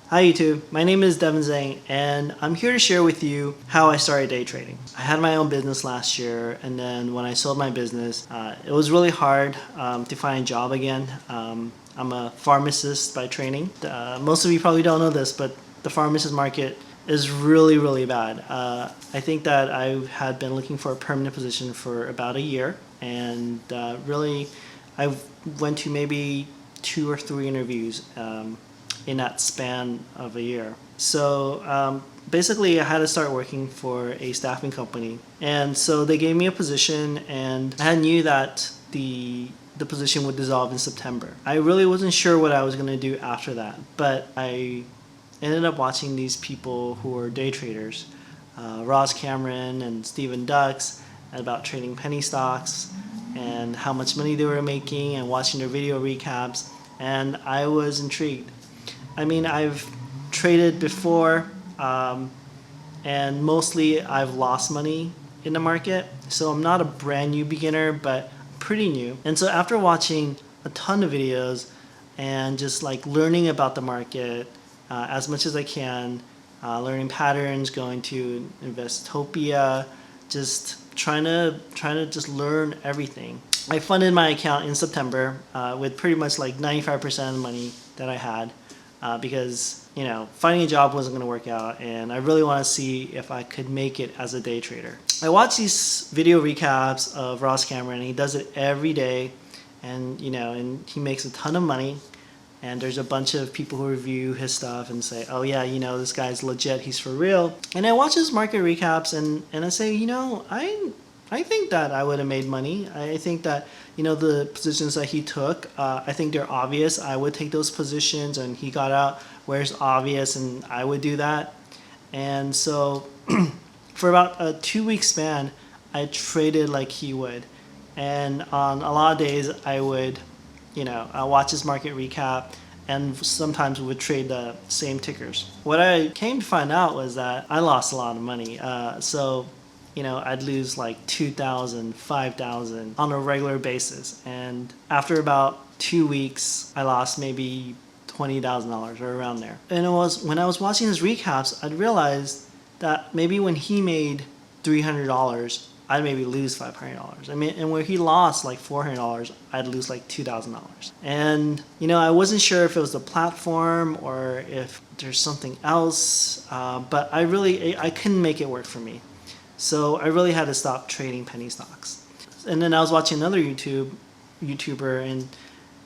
Hi YouTube, my name is Devin Zhang and I'm here to share with you how I started day trading. I had my own business last year, and then when I sold my business, it was really hard to find a job again. I'm a pharmacist by training. Most of you probably don't know this, but the pharmacist market is really bad. I think that I had been looking for a permanent position for about a year, and really I went to maybe 2 or 3 interviews in that span of a year. So basically I had to start working for a staffing company, and so they gave me a position, and I knew that the position would dissolve in September. I really wasn't sure what I was going to do after that, but I ended up watching these people who were day traders, Ross Cameron and Stephen Dux, about trading penny stocks and how much money they were making, and watching their video recaps, and I was intrigued. I mean, I've traded before, and mostly I've lost money in the market. So I'm not a brand new beginner, but pretty new. And so after watching a ton of videos and just like learning about the market as much as I can, learning patterns, going to Investopia, just trying to just learn everything. I funded my account in September with pretty much like 95% of the money that I had. Because finding a job wasn't going to work out, and I really want to see if I could make it as a day trader. I watch these video recaps of Ross Cameron, and he does it every day, and and he makes a ton of money. And there's a bunch of people who review his stuff and say, oh yeah, this guy's legit, he's for real. And I watch his market recaps, and I say, I think that I would have made money. I think that the positions that he took, I think they're obvious. I would take those positions, and he got out where it's obvious, and I would do that. And so for about a 2-week span, I traded like he would. And on a lot of days, I would I watch his market recap, and sometimes would trade the same tickers. What I came to find out was that I lost a lot of money. I'd lose like 2,000, 5,000 on a regular basis. And after about 2 weeks, I lost maybe $20,000 or around there. And it was when I was watching his recaps, I'd realized that maybe when he made $300, I'd maybe lose $500. I mean, and where he lost like $400, I'd lose like $2,000. And I wasn't sure if it was the platform or if there's something else, but I couldn't make it work for me. So I really had to stop trading penny stocks. And then I was watching another YouTuber, and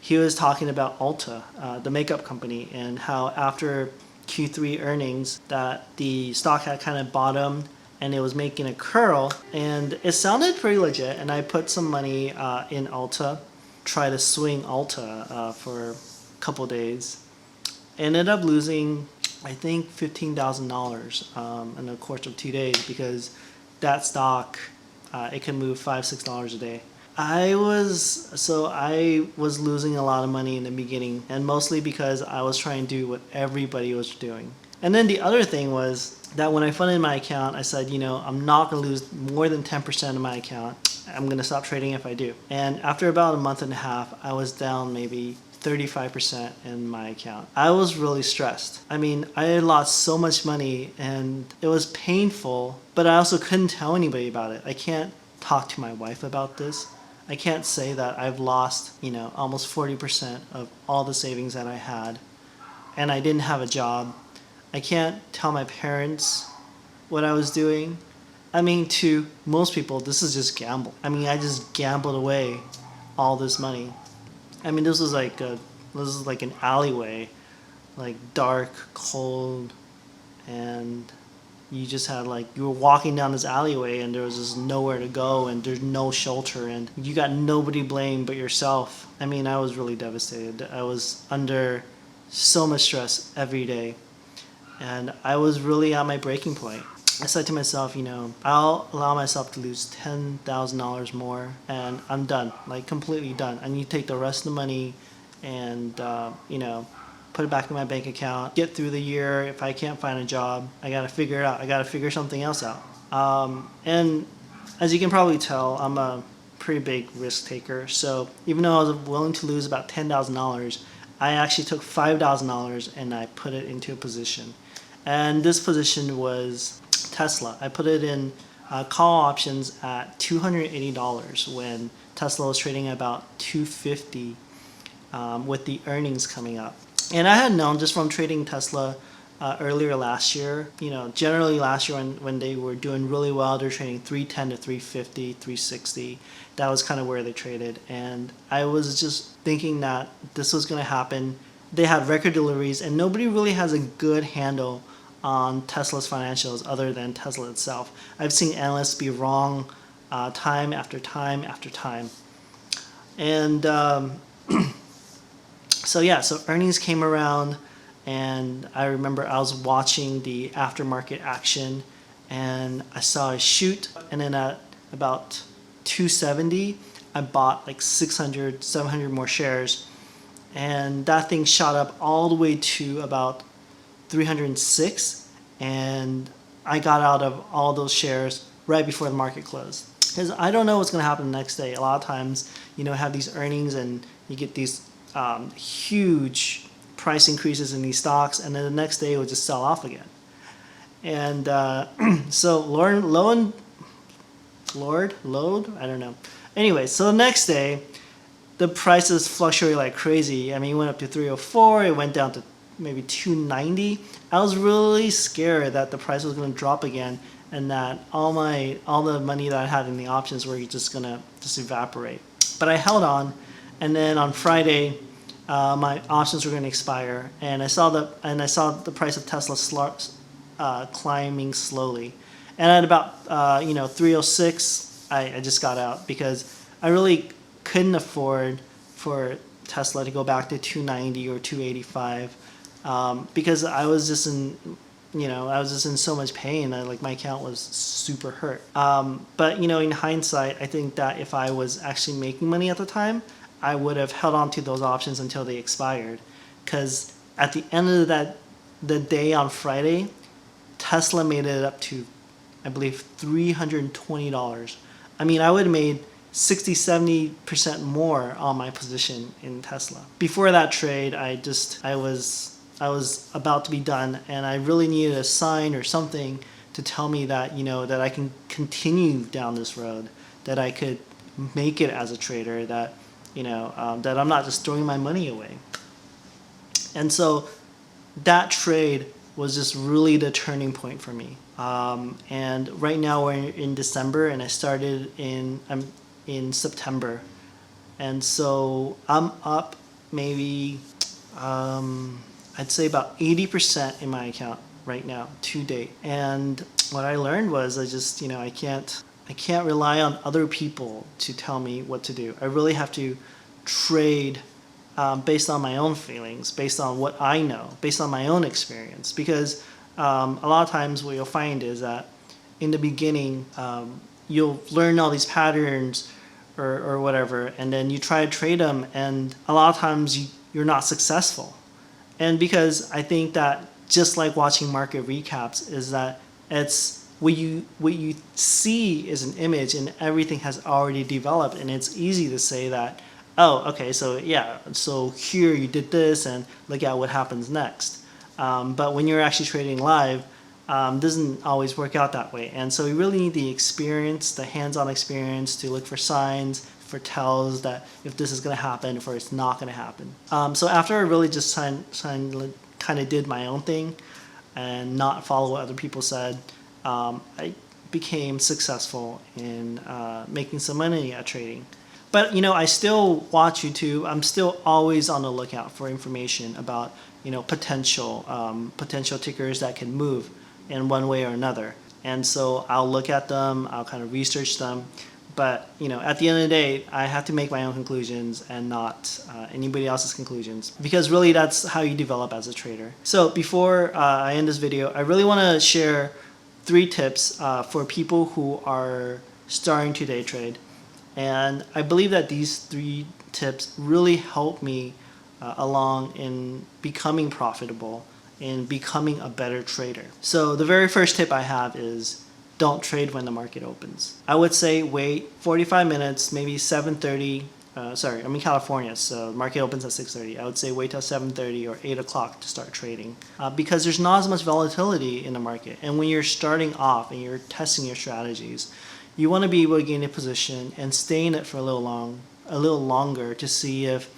he was talking about Ulta, the makeup company, and how after Q3 earnings that the stock had kind of bottomed and it was making a curl, and it sounded pretty legit. And I put some money in Ulta, try to swing Ulta for a couple days. Ended up losing, I think, $15,000 in the course of 2 days, because that stock, it can move $5-6 a day. I was losing a lot of money in the beginning, and mostly because I was trying to do what everybody was doing. And then the other thing was that when I funded my account, I said, I'm not going to lose more than 10% of my account. I'm going to stop trading if I do. And after about a month and a half, I was down maybe 35% in my account. I was really stressed. I mean, I had lost so much money, and it was painful, but I also couldn't tell anybody about it. I can't talk to my wife about this. I can't say that I've lost, almost 40% of all the savings that I had, and I didn't have a job. I can't tell my parents what I was doing. I mean, to most people, this is just gamble. I mean, I just gambled away all this money. I mean, this was like an alleyway, like dark, cold, and you just had you were walking down this alleyway, and there was just nowhere to go, and there's no shelter, and you got nobody blamed but yourself. I mean, I was really devastated. I was under so much stress every day, and I was really at my breaking point. I said to myself, I'll allow myself to lose $10,000 more, and I'm done, like completely done. I need to take the rest of the money and, put it back in my bank account, get through the year. If I can't find a job, I got to figure it out. I got to figure something else out. And as you can probably tell, I'm a pretty big risk taker. So even though I was willing to lose about $10,000, I actually took $5,000 and I put it into a position. And this position was Tesla. I put it in call options at $280 when Tesla was trading at about $250 with the earnings coming up. And I had known just from trading Tesla earlier last year, generally last year when they were doing really well, they're trading 310 to 350, 360. That was kind of where they traded. And I was just thinking that this was going to happen. They had record deliveries, and nobody really has a good handle on Tesla's financials other than Tesla itself. I've seen analysts be wrong time after time after time. And so earnings came around, and I remember I was watching the aftermarket action, and I saw a shoot, and then at about 270, I bought like 600, 700 more shares, and that thing shot up all the way to about 306, and I got out of all those shares right before the market closed. Because I don't know what's going to happen the next day. A lot of times, have these earnings and you get these huge price increases in these stocks, and then the next day it will just sell off again. And so I don't know. Anyway, so the next day, the prices fluctuated like crazy. I mean, it went up to 304, it went down to maybe 290. I was really scared that the price was going to drop again, and that all the money that I had in the options were just going to evaporate. But I held on, and then on Friday, my options were going to expire, and I saw the price of Tesla climbing slowly, and at about 306, I just got out because I really couldn't afford for Tesla to go back to 290 or 285 because I was just in so much pain. My account was super hurt. But in hindsight, I think that if I was actually making money at the time, I would have held on to those options until they expired. Because at the end of the day on Friday, Tesla made it up to, I believe, $320. I mean, I would have made 60-70% more on my position in Tesla. Before that trade, I was about to be done, and I really needed a sign or something to tell me that that I can continue down this road, that I could make it as a trader, that that I'm not just throwing my money away. And so that trade was just really the turning point for me. And right now we're in December, and I started in September, and so I'm up maybe I'd say about 80% in my account right now to date. And what I learned was I can't rely on other people to tell me what to do. I really have to trade based on my own feelings, based on what I know, based on my own experience. Because a lot of times what you'll find is that in the beginning, you'll learn all these patterns or whatever, and then you try to trade them, and a lot of times you're not successful. And because I think that just like watching market recaps is that it's what you see is an image, and everything has already developed, and it's easy to say that, oh, okay, so here you did this, and look at what happens next. But when you're actually trading live, doesn't always work out that way. And so you really need the experience, the hands-on experience, to look for signs, for tells that if this is going to happen or it's not going to happen. So after I really just kind of did my own thing and not follow what other people said, I became successful in making some money at trading. But I still watch YouTube. I'm still always on the lookout for information about potential tickers that can move in one way or another. And so I'll look at them. I'll kind of research them. But at the end of the day, I have to make my own conclusions and not anybody else's conclusions, because really that's how you develop as a trader. So before I end this video, I really want to share 3 tips for people who are starting to day trade. And I believe that these 3 tips really help me along in becoming profitable, in becoming a better trader. So the very first tip I have is don't trade when the market opens. I would say wait 45 minutes, maybe 7:30 I'm in California, so the market opens at 6:30. I would say wait till 7:30 or 8 o'clock to start trading because there's not as much volatility in the market. And when you're starting off and you're testing your strategies, you want to be able to gain a position and stay in it for a little longer to see if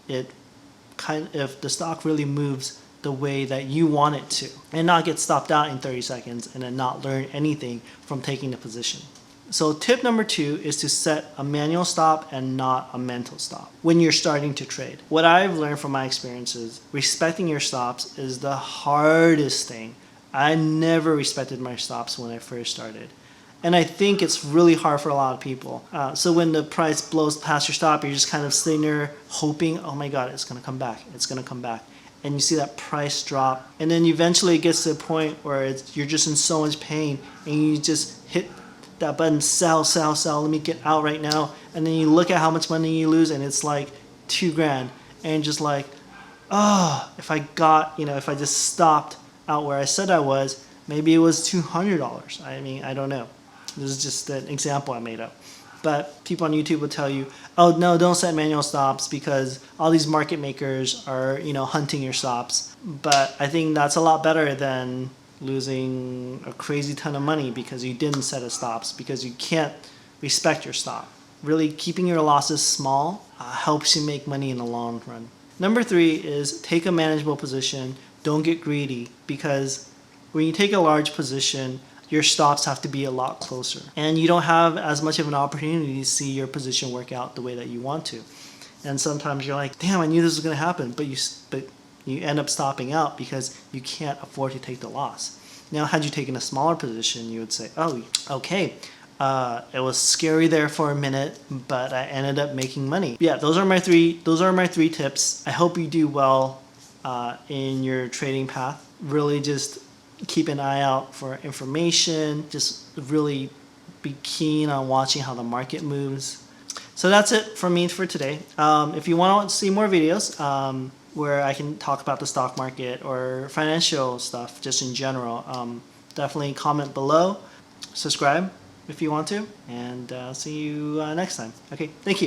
if the stock really moves the way that you want it to, and not get stopped out in 30 seconds and then not learn anything from taking the position. So tip number 2 is to set a manual stop and not a mental stop when you're starting to trade. What I've learned from my experiences, respecting your stops is the hardest thing. I never respected my stops when I first started. And I think it's really hard for a lot of people. So when the price blows past your stop, you're just kind of sitting there hoping, oh my God, it's gonna come back, it's gonna come back. And you see that price drop. And then eventually it gets to a point where you're just in so much pain and you just hit that button, sell, sell, sell, let me get out right now. And then you look at how much money you lose and it's like $2,000. And just like, oh, if I just stopped out where I said I was, maybe it was $200. I mean, I don't know. This is just an example I made up. But people on YouTube will tell you, oh no, don't set manual stops because all these market makers are, hunting your stops. But I think that's a lot better than losing a crazy ton of money because you didn't set a stops, because you can't respect your stop. Really keeping your losses small helps you make money in the long run. Number 3 is take a manageable position. Don't get greedy, because when you take a large position, your stops have to be a lot closer. And you don't have as much of an opportunity to see your position work out the way that you want to. And sometimes you're like, damn, I knew this was going to happen, but you end up stopping out because you can't afford to take the loss. Now, had you taken a smaller position, you would say, oh, okay, it was scary there for a minute, but I ended up making money. Yeah, those are my three tips. I hope you do well in your trading path. Really just keep an eye out for information. Just really be keen on watching how the market moves. So that's it from me for today. If you want to see more videos where I can talk about the stock market or financial stuff just in general, definitely comment below. Subscribe if you want to, and see you next time. Okay, thank you.